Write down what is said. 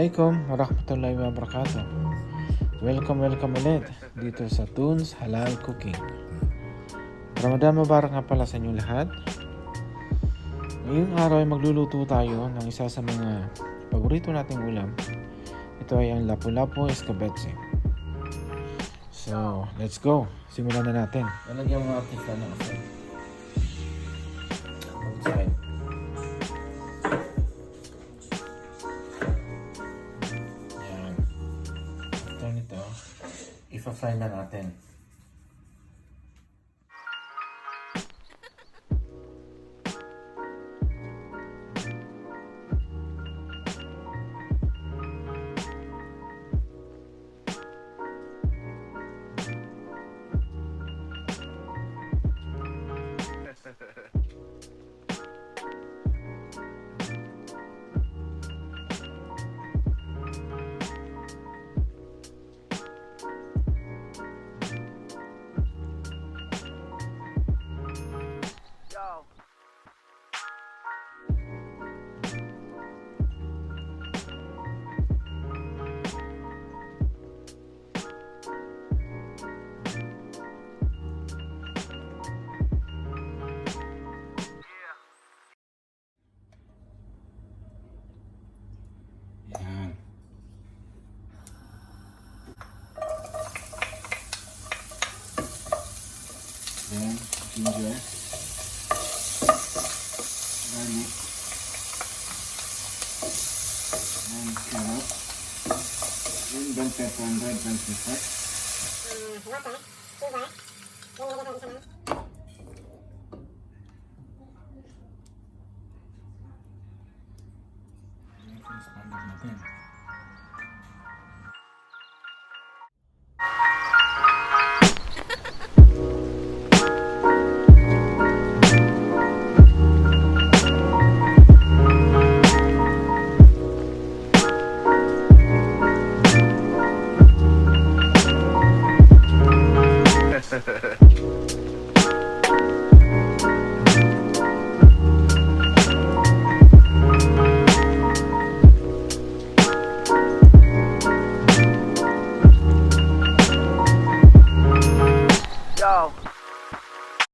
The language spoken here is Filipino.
Assalamualaikum warahmatullahi wabarakatuh. Welcome ulit dito sa Toons Halal Cooking. Ramadan Mubarak nga pala sa inyo lahat. Ngayong araw ay magluluto tayo ng isa sa mga paborito nating ulam. Ito ay ang lapu-lapu escabeche. So, let's go. Simulan na natin. Lalagyan mo natin sa kasi outside. Yan. After nito, ipa-fry na natin. Yan. Then, ginger, garlic, and carrot, and bell pepper and red bell pepper. Water, sugar, yung nilagay natin sa Standard natin.